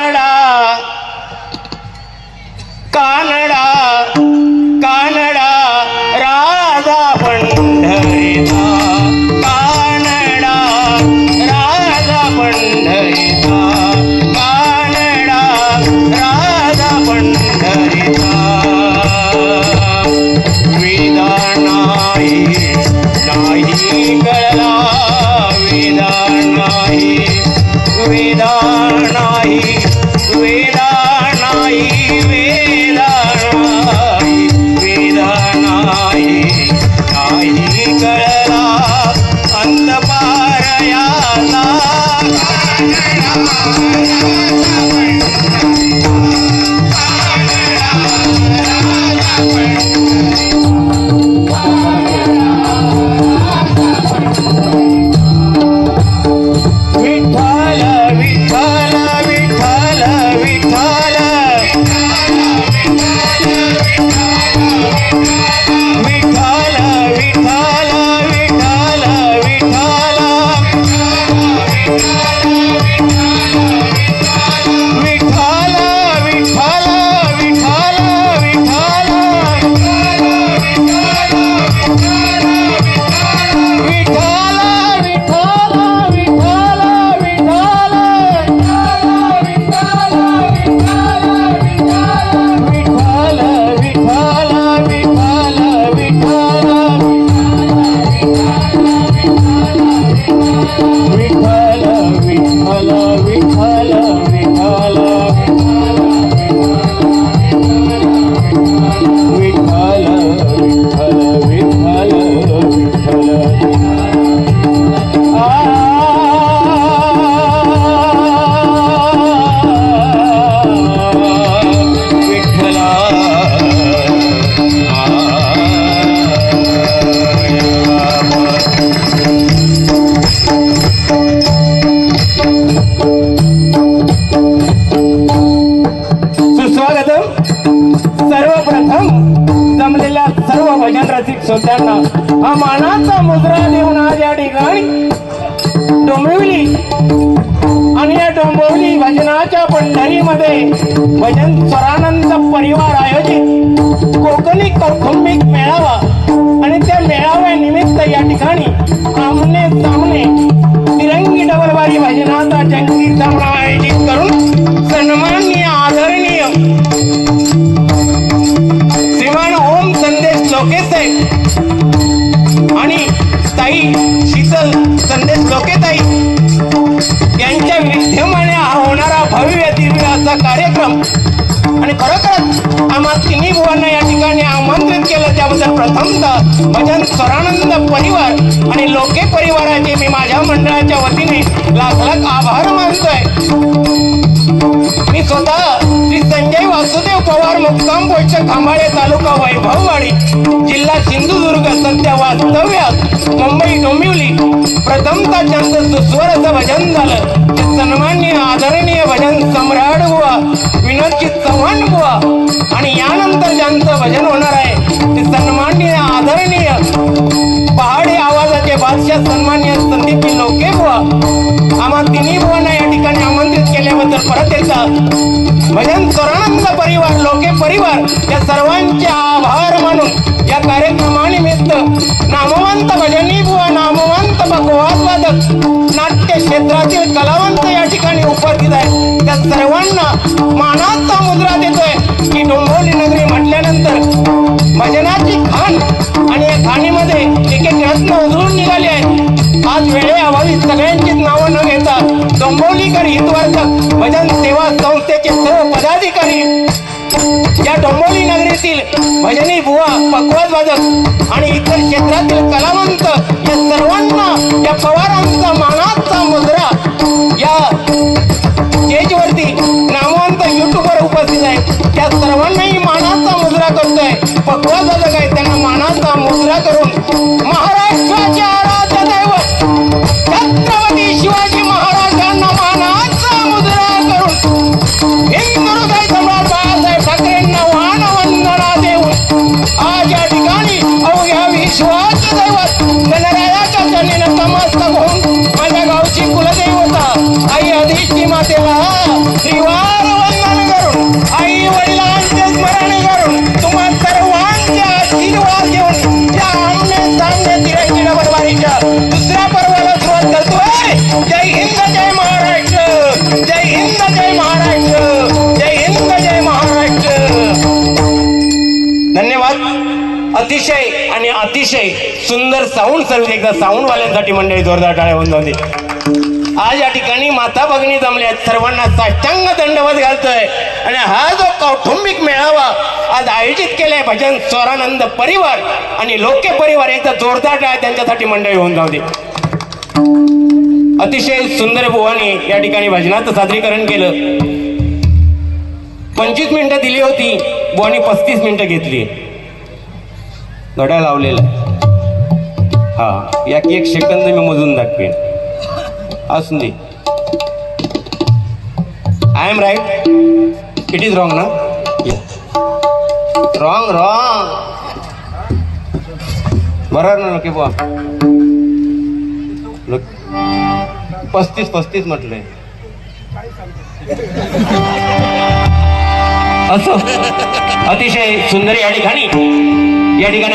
कानडा कानडा राजा पंढरीचा कानडा राजा पंढरीचा कानडा राजा पंढरीचा वेदा नाही कळला वेदा नाही वेदा नाही वेदा नाही वेदा नाही वेदा नाही नाही कळला अंतपार याला सर्वप्रथम जमलेल्या सर्व भजन रसिक श्रोत्यांना हा मानाचा मुद्रा देऊन आज या ठिकाणी डोंबिवली आणि या डोंबिवली भजनाच्या पंढरीमध्ये भजन स्वरानंद परिवार आयोजित कोकणी कौटुंबिक मेळावा आणि त्या मेळाव्यानिमित्त या ठिकाणी आमने सामने तिरंगी डबलबारी भजनाचा जंगी सामना आयोजित करून सन्माननीय आदरणीय श्रीमान ओम संदेश लोके साहेब आणि ताई शीतल संदेश लोके ताई यांच्या विद्यमाने होणारा भव्य दिव्य असा कार्यक्रम आणि खरोखरच आम्हा तिन्ही बुवांना या ठिकाणी आमंत्रित केलं त्याबद्दल प्रथमतः भजन स्वरानंद परिवार आणि लोके परिवाराचे मी माझ्या मंडळाच्या वतीने लाख लाख आभार मानतोय। मी स्वतः श्री संजय वासुदेव पवार मुक्काम पोस्ट खांबाळे तालुका वैभववाडी जिल्हा सिंधुदुर्ग सध्या वास्तव्यात मुंबई डोंबिवली प्रथमतः ज्यांचं सुस्वर असं भजन झालं ते सन्माननीय आदरणीय भजन सम्राट बुवा विनोदजी चव्हाण बुवा आणि यानंतर ज्यांचं भजन होणार आहे ते सन्माननीय आदरणीय पहाडी आवाजाचे बादशाह सन्माननीय संदीपजी लोके बुवा आम्हा तिन्ही बुवांना या ठिकाणी आमंत्रित केल्याबद्दल परत एकदा भजन स्वरानंद परिवार लोके परिवार या सर्वांचे आभार मानून या कार्यक्रमानिमित्त नामवंत भजनी बुवा नामवंत भगवतवादक नाट्य क्षेत्रातील कलावंत या ठिकाणी उपस्थित आहेत त्या सर्वांना मानाचा मुद्रा देतोय की डोंबिवली नगरी म्हटल्यानंतर भजनाची खाण आणि या खाणीमध्ये एक एक रत्न उधळून निघाले आहेत। आज वेळेअभावी सगळ्यांचीच नावं न घेता डोंबिवलीकर हितवर्धक भजन सेवा संस्थेचे सर्व पदाधिकारी या डोंबिवली नगरीतील भजनी बुवा पकवाज वादक आणि इतर क्षेत्रातील कलावंत या सर्वांना या पवारांचा मानाचा मुद्रा या स्टेजवरती नामवंत युट्यूबर उपस्थित आहेत त्या सर्वांनाही मानाचा मुद्रा करतोय। पकवाज वादक आहे त्यांना मानाचा मुद्रा करून महाराष्ट्राचे आराध्य दैवत छत्रपती शिवाजी महाराजांना मानाचा मुद्रा करून हिंदू हृदय सम्राट बाळासाहेब ठाकरेंना वाहनवंदना देऊन आज या ठिकाणी अवघ्या विश्वाचे दैवत गणरायाच्या चरणी नतमस्तक होऊन माझ्या गावची कुलदैवता आई अधिष्ठी मातेला श्रीवार अतिशय सुंदर साऊंड सर्व्हिस एकदा साऊंड वाल्यांसाठी मंडळी जोरदार टाळ्या होऊन जाऊ दे. आज या ठिकाणी माता भगिनी जमल्या सर्वांना साष्टांग दंडवत घालतोय आणि हा जो कौटुंबिक मेळावा आज आयोजित केलाय भजन स्वरानंद परिवार आणि लोके परिवार एकदा जोरदार टाळ्या त्यांच्यासाठी मंडळी होऊन जाऊ दे. अतिशय सुंदर बुवानी या ठिकाणी भजनाचं सादरीकरण केलं. 25 मिनिटं दिली होती, बुवानी 35 मिनिटं घेतली. घड्याळ लावलेला हा, एक एक सेकंद मी मोजून दाखवेन. असून दे. I am right, it is wrong ना? रॉंग रॉंग बरोबर ना लोके बुवा? 35 म्हटलंय. असं अतिशय सुंदर या ठिकाणी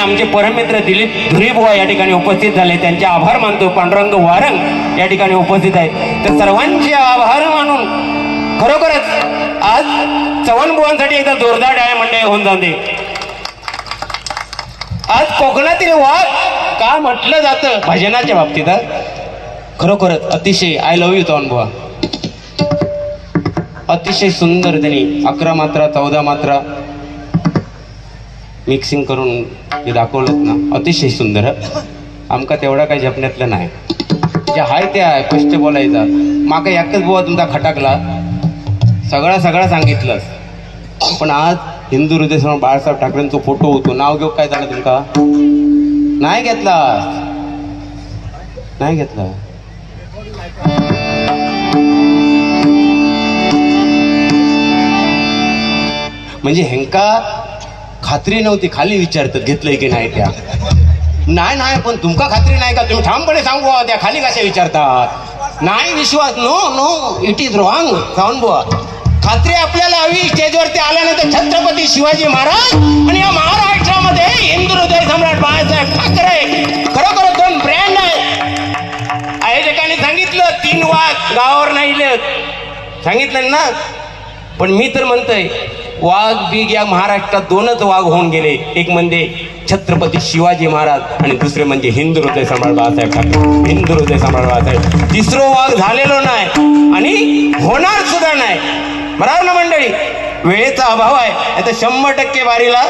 आमचे परममित्र दिलीप धुरीबुवा या ठिकाणी उपस्थित झाले. त्यांचे आभार मानतो. पांडुरंग वारंग या ठिकाणी उपस्थित आहेत. तर सर्वांचे आभार मानून खरोखरच आज चव्हाणबुवांसाठी एकदा जोरदार टाळ्या मंडळी होऊन जाते. आज कोकणातील वाघ का म्हटलं जातं भजनाच्या बाबतीत, खरोखरच अतिशय आय लव्ह यू चव्हाणबुवा. अतिशय सुंदर त्यांनी 11 मात्रा 14 मात्रा मिक्सिंग करून जे दाखवलं ना, अतिशय सुंदर. आमका तेवढा काही जपण्यातलं नाही, जे हाय ते आहे स्पष्ट बोलायचा. माका एकच बुवा तुमचा खटाकला, सगळा सांगितलंच. पण आज हिंदू हृदय समोर बाळासाहेब ठाकरेंचा फोटो होतो, नाव घेऊ काय झालं तुमका? नाही घेतला. म्हणजे हेंका खात्री नव्हती, खाली विचारतात घेतलंय की नाही. त्या नाही पण तुमका खात्री नाही का? तुम्ही ठामपणे सांगू त्या खाली कशा विचारतात? नाही विश्वास. No it is wrong. सांगून बुवा खात्री आपल्याला हवी. स्टेजवरती आल्यानंतर छत्रपती शिवाजी महाराज आणि या महाराष्ट्रामध्ये हिंदू हृदय सम्राट बाळासाहेब ठाकरे खरोखर 2 ब्रँड आहेत. आयोजकांनी सांगितलं 3 वाघ गावावर नाही सांगितलं ना, पण मी तर म्हणतोय वाघ बीग या महाराष्ट्रात 2च वाघ होऊन गेले. एक म्हणजे छत्रपती शिवाजी महाराज आणि दुसरे म्हणजे हिंदू हृदय सम्राट बाळासाहेब ठाकरे. हिंदू हृदय सम्राट बाळासाहेब 3रा वाघ झालेलो नाही आणि होणार सुद्धा नाही. बरोबर ना मंडळी? वेळेचा अभाव आहे, आता 100% बारीला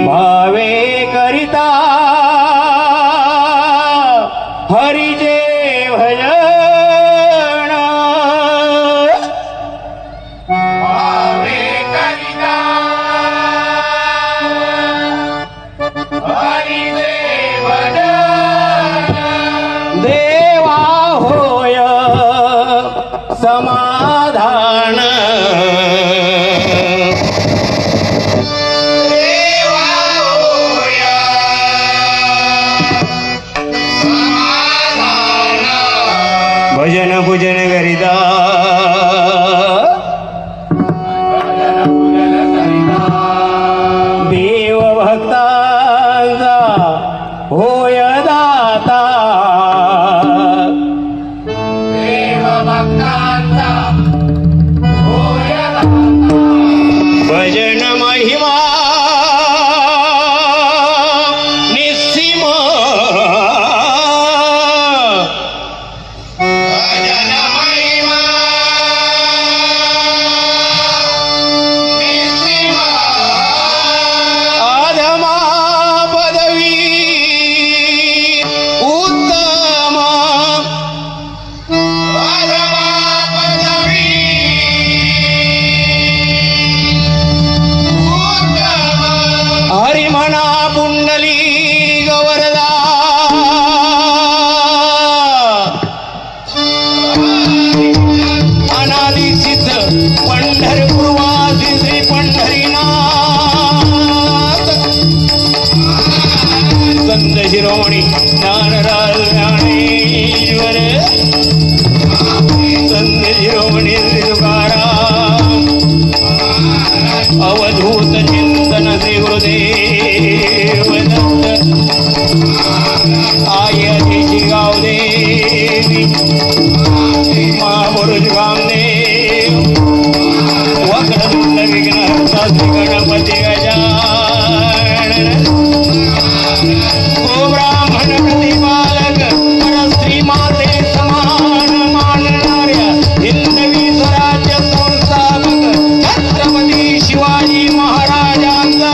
भावे करिता हरिजे भजन भावे करिता हरिजे भजन देवा होय समाधान भजन पूजन करिता देव भक्तांचा होय दाता देव भक्तांचा होय दाता भजन महिमा निस्सीम हरिमना पुंडली गवरदा अनादि सिद्ध पंढरपूरवासी श्री पंढरीनाथ संत शिरोमणी ज्ञानराज ज्ञानेश्वर संत शिरोमणी श्री तुकाराम अवधूत चिंतन श्री गुरुदेव दत्त आई अतिशि गावदेवी महापुरुष कामदेव वक्रतुंड विघ्नहर्ता श्री गणपती गजानन ओ ब्राह्मण प्रतिपालक परस्त्री माते समान मानणाऱ्या हिंदवी स्वराज्य संस्थापक छत्रपती शिवाजी महाराजांचा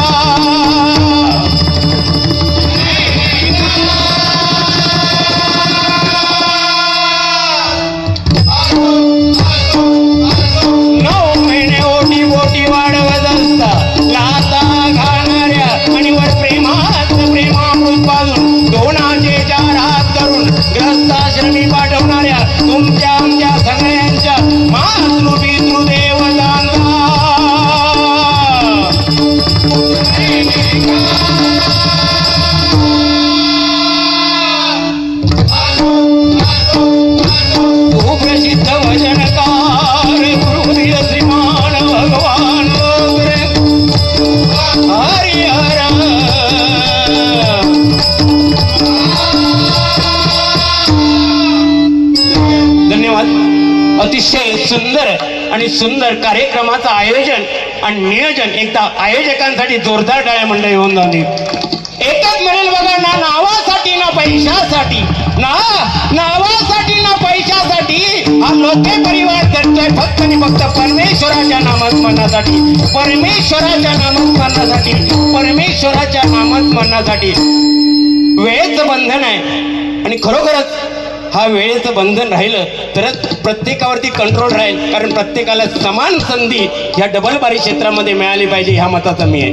नऊ महिने ओटी बोटी वाढवत असता लाता घालणाऱ्या आणि वर प्रेमात प्रेमामृत पाजून दोनाचे चार हात करून ग्रस्ताश्रमी पाठवणाऱ्या तुमच्या आमच्या सगळ्यांच्या मातृ पितृदेवतांचा सुप्रसिद्ध भजनकार गुरुप्रिय श्रीमान भगवान हरि हर धन्यवाद. अतिशय सुंदर आणि सुंदर कार्यक्रमाचं आयोजन आणि नियोजन एकदा आयोजकांसाठी जोरदार टाळ्या मंडळी होऊन जाते. एकच म्हणेल बघा, ना नावासाठी ना पैशासाठी, ना नावासाठी ना पैशासाठी हा लोके परिवार करतोय फक्त आणि फक्त परमेश्वराच्या नामस्मरणासाठी, परमेश्वराच्या नामस्मरणासाठी, परमेश्वराच्या नामस्मरणासाठी. वेळेचं बंधन आहे आणि खरोखरच हा वेळेचं बंधन राहिलं तरच प्रत्येकावरती कंट्रोल राहील, कारण प्रत्येकाला समान संधी ह्या डबल बारी क्षेत्रामध्ये मिळाली पाहिजे ह्या मताचा मी आहे.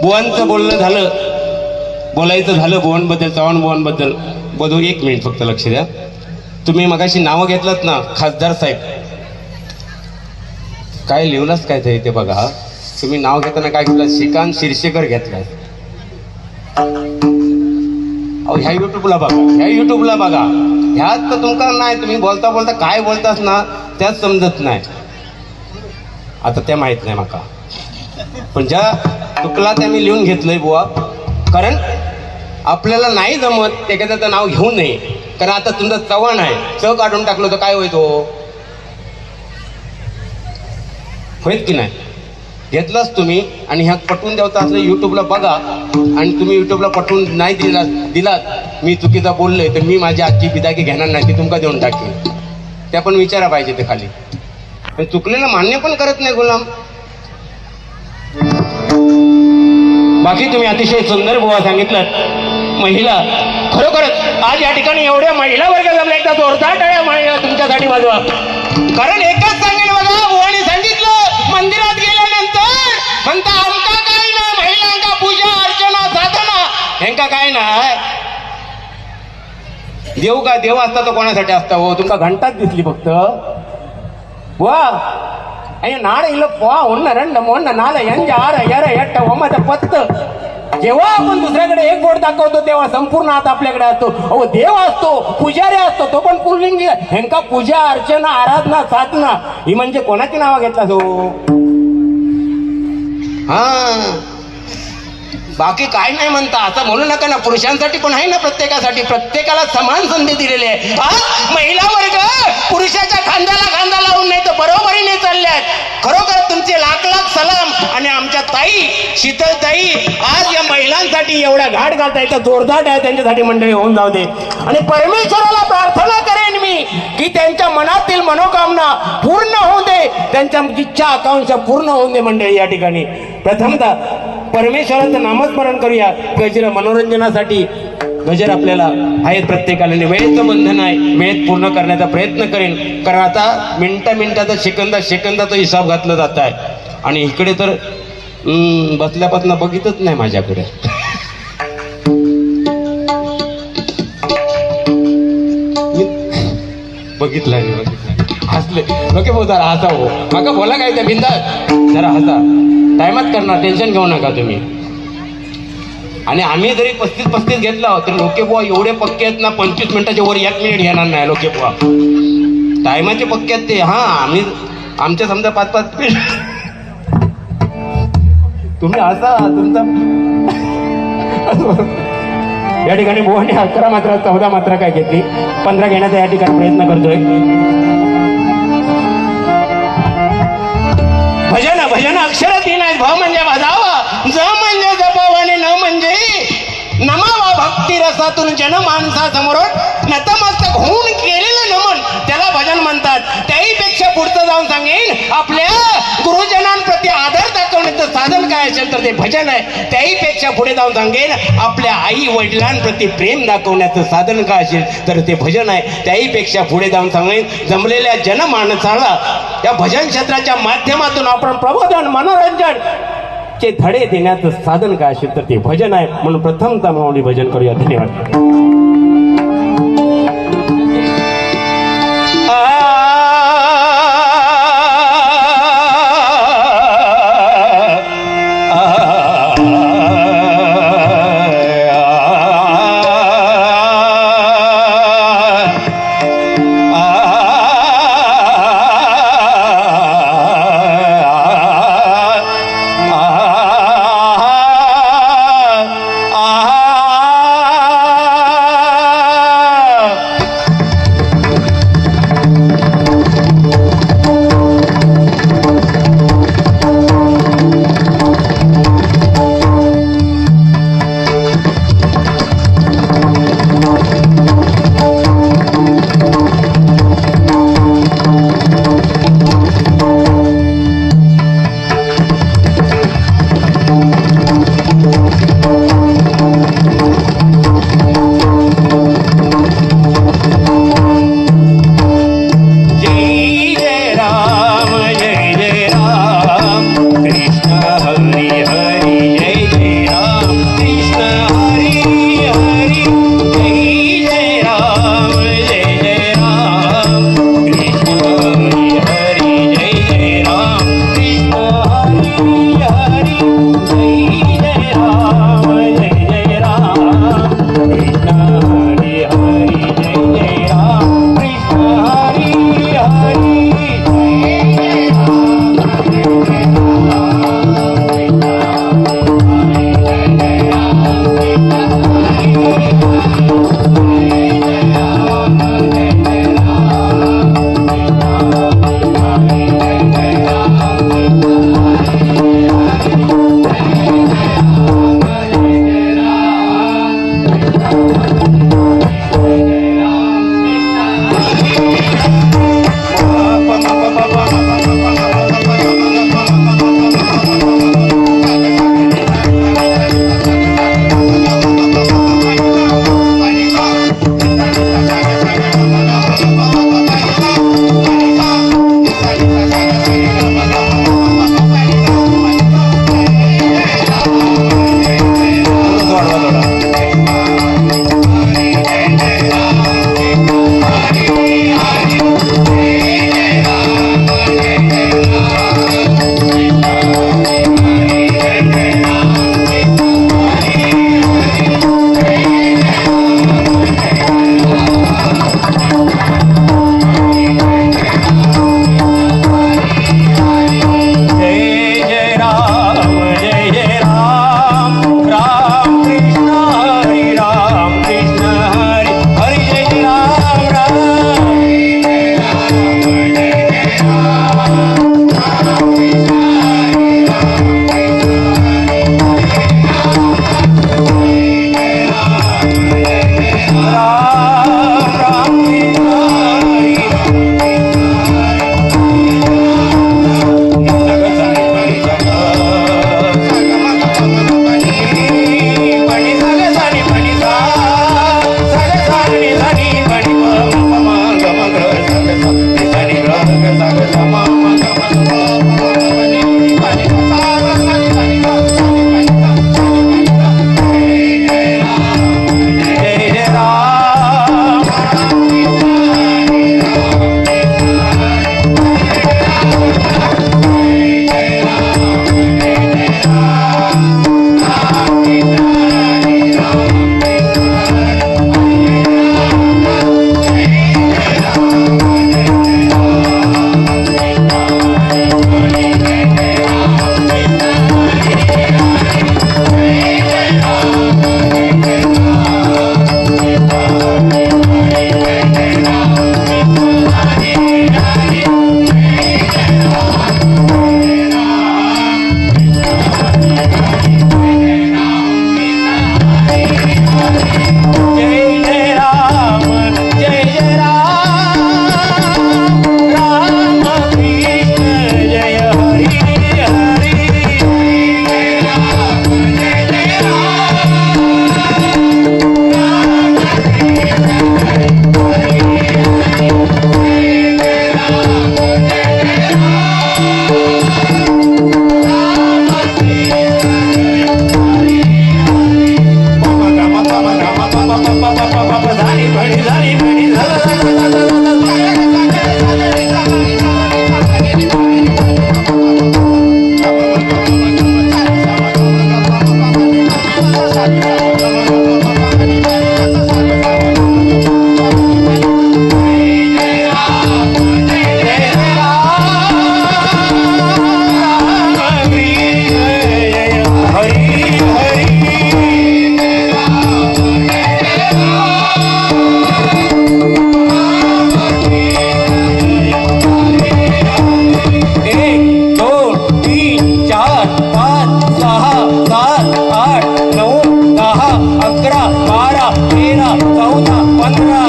बुवांचं बोलणं झालं, बोलायचं झालं बुवांबद्दल, चव्हाण बुवांबद्दल. बघू एक मिनिट फक्त लक्ष द्या. तुम्ही मगाशी नावं घेतलं ना, खासदार साहेब काय लिहूनच काय ते बघा. तुम्ही नाव घेताना काय घेतलं, श्रीकांत शिरशेकर घेतलाय. अहो ह्या युट्यूबला बघा, ह्या युट्यूबला बघा, ह्यात तर तुमका नाही, तुम्ही बोलता बोलता काय बोलतास ना त्याच समजत नाही. आता त्या माहित नाही माका, पण ज्या चुकला त्या मी लिहून घेतलंय बुवा, कारण आपल्याला नाही जमत एखाद्याचं नाव घेऊ नये. कारण आता तुमचं चव्हाण आहे, च काढून टाकलं तर काय होतो, होईल की नाही. घेतलाच तुम्ही आणि ह्या पटवून द्यावता असलं युट्यूबला बघा, आणि तुम्ही युट्यूबला पटवून नाही दिलात मी चुकीचा बोललोय तर मी माझी आजची बिदागी घेणार नाही, ती तुमका देऊन टाकेन. त्या पण विचारा पाहिजे ते खाली. चुकलेलं मान्य पण करत नाही गुलाम. बाकी तुम्ही अतिशय सुंदर बुवा सांगितलं. महिला खरोखरच आज या ठिकाणी एवढ्या महिला वर्ग जमल्या, एकदा जोरदार टाळ्या महिला तुमच्यासाठी वाजवा. कारण एकच सांगेल बघा, बुवाने सांगितलं मंदिरात गेल्यानंतर म्हणता आमका काय ना महिलांका पूजा अर्चना साधना ह्यांका काय ना. देव का देव असता तो कोणासाठी असता हो? तुमका घंटाच दिसली फक्त वा अಯ್ಯ ನಾಳೆ ಇಲ್ಲಪ್ಪ ಒನ್ನ ರಂಡ ಮೊನ್ನ ನಾಳೆ ಎಂಜ ಆರ ಎರ ಎಟ್ಟ ಒಮ್ಮದ पत्त. जेव्हा आपण दुसऱ्याकडे एक बोट दाखवतो तेव्हा संपूर्ण हात आपल्याकडे असतो. अहो देव असतो, पुजारी असतो, तो पण पुल्लिंगी. ह्यांका पूजा अर्चना आराधना साधना ही म्हणजे कोणाची नावं घेतला तो? हा बाकी काय नाही म्हणता असं म्हणू नका ना. पुरुषांसाठी पण आहे ना, प्रत्येकासाठी, प्रत्येकाला समान संधी दिलेली आहे. आज महिला वर्ग पुरुषाच्या खांद्याला खांदा लावून नाही तर बरोबरीने चालल्यात. खरोखर तुमचे लाख लाख सलाम. आणि आमच्या ताई शीतल ताई आज या महिलांसाठी एवढा घाट घालता येतं, जोरदार आहे त्यांच्यासाठी मंडळी होऊन जाऊ दे. आणि परमेश्वराला प्रार्थना करेन मी की त्यांच्या मनातील मनोकामना पूर्ण होऊ दे, त्यांच्या इच्छा आकांक्षा पूर्ण होऊन दे. मंडळी या ठिकाणी प्रथमतः परमेश्वराचं नामस्मरण करूया. गजर मनोरंजनासाठी गजर आपल्याला आहेत प्रत्येकाला. वेळेचं बंधन आहे, वेळेत पूर्ण करण्याचा प्रयत्न करेन. कारण आता मिनिटाचा सेकंदाचा हिसाब घातला जात आहे. आणि इकडे तर बसल्यापासून बघितच नाही माझ्याकडे. बघितलं हसले ओके भाऊ, जरा हसा हो. मग बोला काय त्या बिंदास जरा हसा. टायमात करणार, टेन्शन घेऊ नका तुम्ही. आणि आम्ही जरी 35 घेतला तर लोके बुवा एवढे पक्के आहेत ना, 25 मिनिटाच्या वर 1 मिनिट घेणार नाही लोके बुवा. टायमाचे पक्के आहेत ते. हा आम्ही आमच्या समजा 5-5 मिनिट तुम्ही असा तुमचा या ठिकाणी बुवाने 11 मात्रा 14 मात्रा काय घेतली, 15 घेण्याचा या ठिकाणी प्रयत्न करतोय. भजन अक्षर 3 आहेत. भ म्हणजे वाजावं, ज म्हणजे जपावं आणि न म्हणजे नमावा. भक्ती रसातून जन माणसा समोर नतमस्तक होऊन केलेलं नमन त्याला भजन म्हणतात. त्याहीपेक्षा पुढचं जाऊन सांगेन आपल्या गुरुजनांप्रती आदर दाखवण्याचं साधन काय असेल तर ते भजन आहे. त्याहीपेक्षा पुढे जाऊन सांगेन आपल्या आई वडिलांप्रती प्रेम दाखवण्याचं साधन काय असेल तर ते भजन आहे. त्याहीपेक्षा पुढे जाऊन सांगेन जमलेल्या जनमानसाला या भजन क्षेत्राच्या माध्यमातून आपण प्रबोधन मनोरंजन चे धडे देण्याचं साधन काय असेल तर ते भजन आहे. म्हणून प्रथमतः माऊली भजन करूया. धन्यवाद. 5 6 7 8 9 10 11 12 13 14 15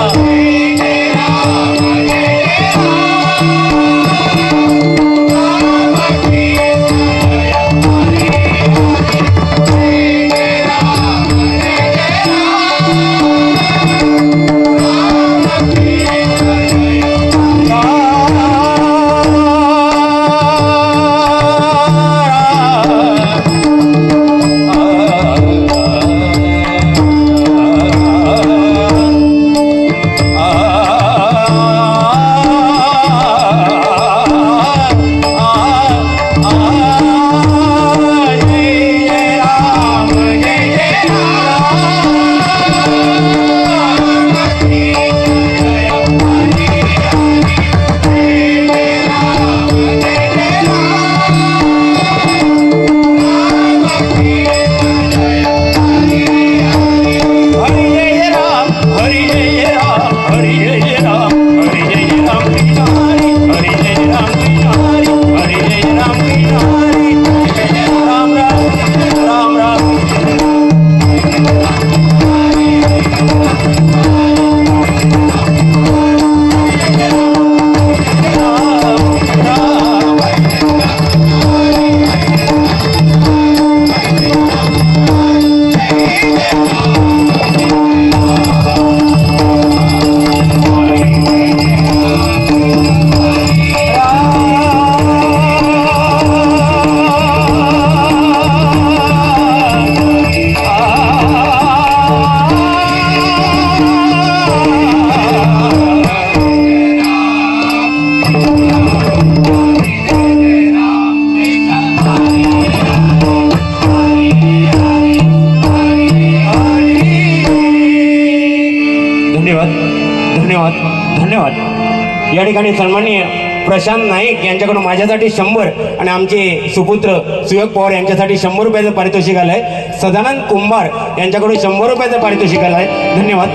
या ठिकाणी सन्माननीय प्रशांत नाईक यांच्याकडून माझ्यासाठी 100 आणि आमचे सुपुत्र सुयोग पवार यांच्यासाठी 100 रुपयाचं पारितोषिक आलंय. सदानंद कुंभार यांच्याकडून 100 रुपयाचं पारितोषिक आलंय. धन्यवाद.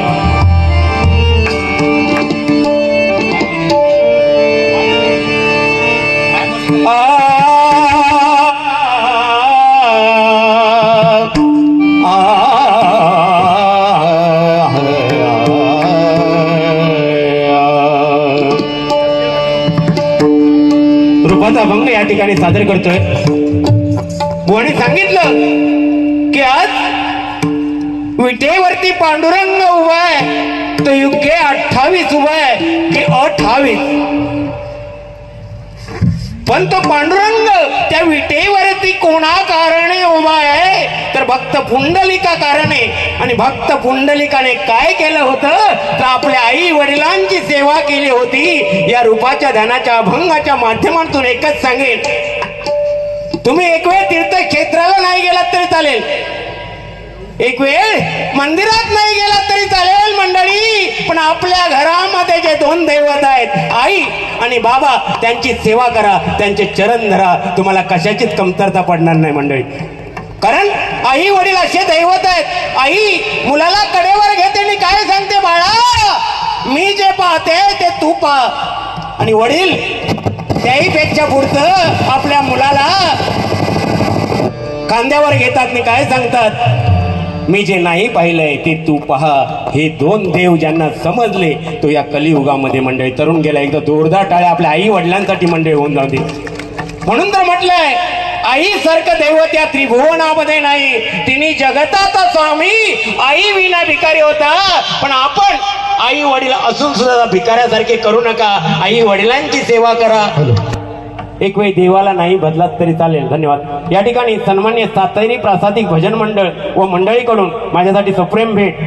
रूपाचा अभंग या ठिकाणी सादर करतोय. बुवाने सांगितलं की आज विटेवरती पांडुरंग उभा आहे तो युगे 28 उभा आहे की 28, पण तो पांडुरंग त्या विटेवरती कोणा कारणे उभा आहे तर भक्त पुंडलिका कारणे. आणि भक्त पुंडलिकाने काय केलं होतं तर आपल्या आई वडिलांची सेवा केली होती. या रूपाच्या ध्यानाच्या अभंगाच्या माध्यमातून एकच सांगेन, तुम्ही एक वेळ तीर्थक्षेत्राला नाही गेलात तरी चालेल, एक वेळ मंदिरात नाही गेलात तरी चालेल मंडळी, पण आपल्या घरामध्ये जे 2 दैवत आहेत आई आणि बाबा त्यांची सेवा करा, त्यांचे चरण धरा, तुम्हाला कशाचीच कमतरता पडणार नाही मंडळी. कारण आई वडील असे दैवत आहेत. आई मुलाला कडेवर घेते आणि काय सांगते, बाळा मी जे पाहते ते तू पहा. आणि वडील त्याही पेक्षा पुढचं आपल्या मुलाला खांद्यावर घेतात आणि काय सांगतात, मी जे नाही पाहिलंय ते तू पहा. हे 2 देव ज्यांना समजले तो या कलियुगामध्ये मंडळी तरुण गेला. एकदा जोरदार टाळ्या आपल्या आई वडिलांसाठी मंडळी होऊन जाऊ दे. म्हणून तर म्हटलंय आई सारखं दैवत या त्रिभुवनामध्ये नाही. तिने जगताचा स्वामी आई विना भिकारी होता. पण आपण आई वडील असून सुद्धा भिकाऱ्यासारखे करू नका. आई वडिलांची सेवा करा. एक वेळ देवाला नाही बदलात तरी चालेल. धन्यवाद. या ठिकाणी सन्मान्य सातैरी प्रासादिक भजन मंडळ व मंडळीकडून माझ्यासाठी सप्रेम भेट.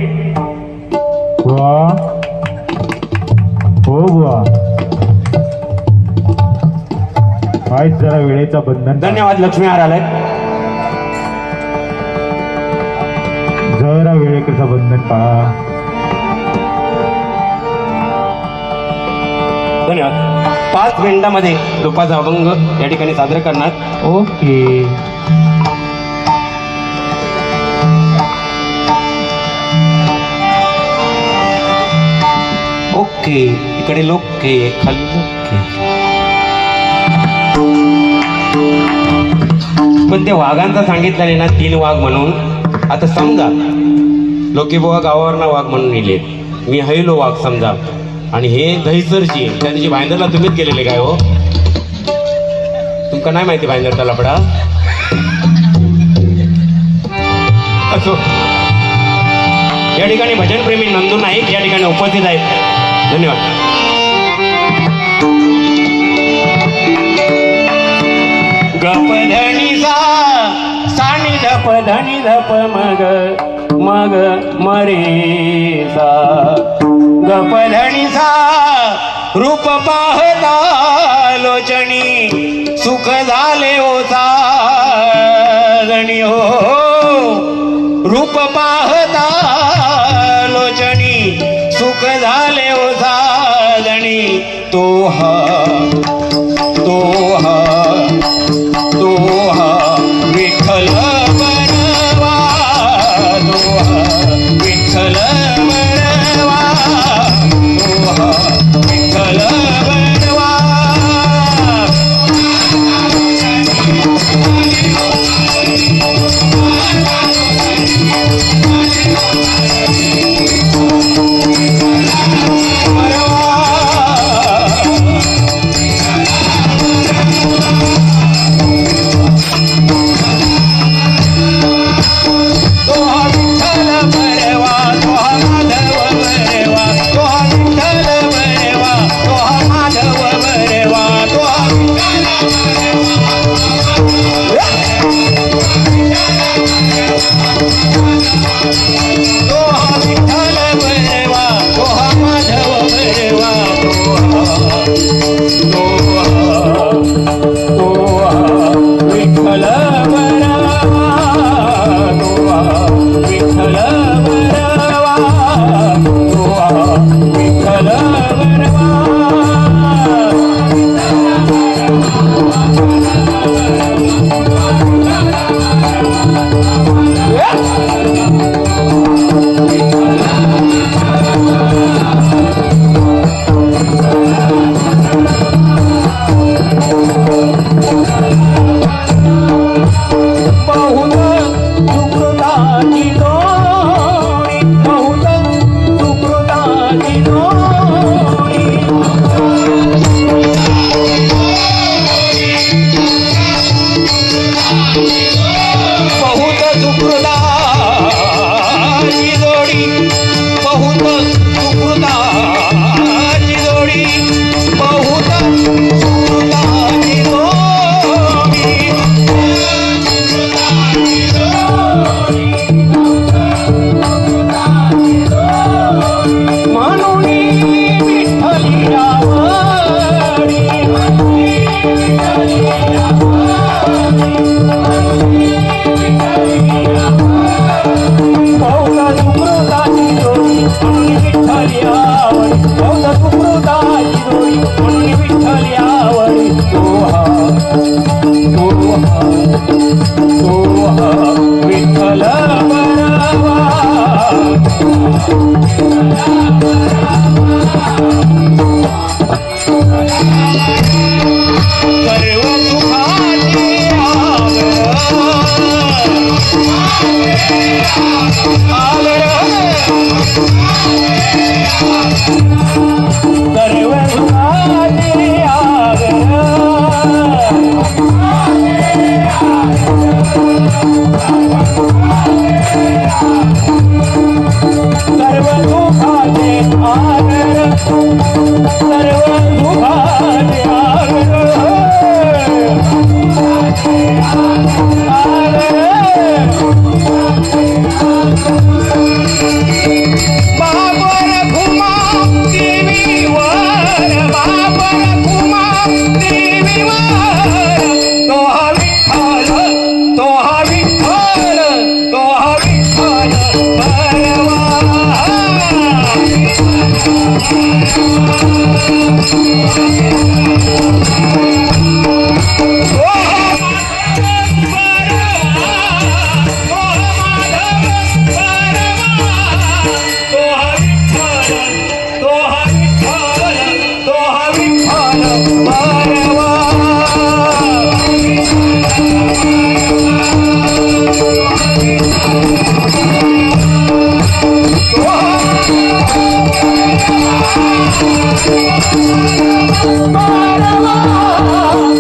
हो बुवा, आज जरा वेळेचा बंधन. धन्यवाद. लक्ष्मी हार आलाय. जरा वेळेचा बंधन पाळा. धन्यवाद. 5 मिनिटांमध्ये रूपाचा अभंग या ठिकाणी सादर करणार. ओके. ओके. इकडे लोके खाली लोके. पण ते वाघांचा सांगितलं नाही ना 3 वाघ म्हणून. आता समजा लोकी बुवा गावावरनं वाघ म्हणून नेले, मी हैलो वाघ समजा, आणि हे दहीसरची त्या दिवशी भाईंदरला तुम्हीच गेलेले काय हो? तुमका नाही माहिती भाईंदरचा लफडा? असो, या ठिकाणी भजनप्रेमी नंदू नाईक या ठिकाणी उपस्थित आहेत. धन्यवाद. गप धनी सा सानी धप धनी धप मग मग मरे सा. गप धनी सा रूप पाहता लोचनी सुख झाले ओ साजणी हो. रूप पाहता लोचनी सुख झाले ओ साजणी. तो हा विठ्ठल बरवा. तो हा विठ्ठल बरवा. तो हा विठ्ठल बरवा. बरवा.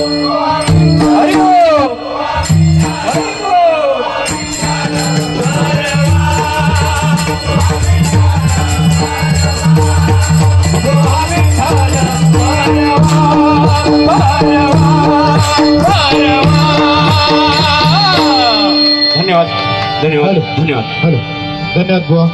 हरी बोल. हरी बोल. धन्यवाद धन्यवाद धन्यवाद हॅलो धन्यवाद बुवा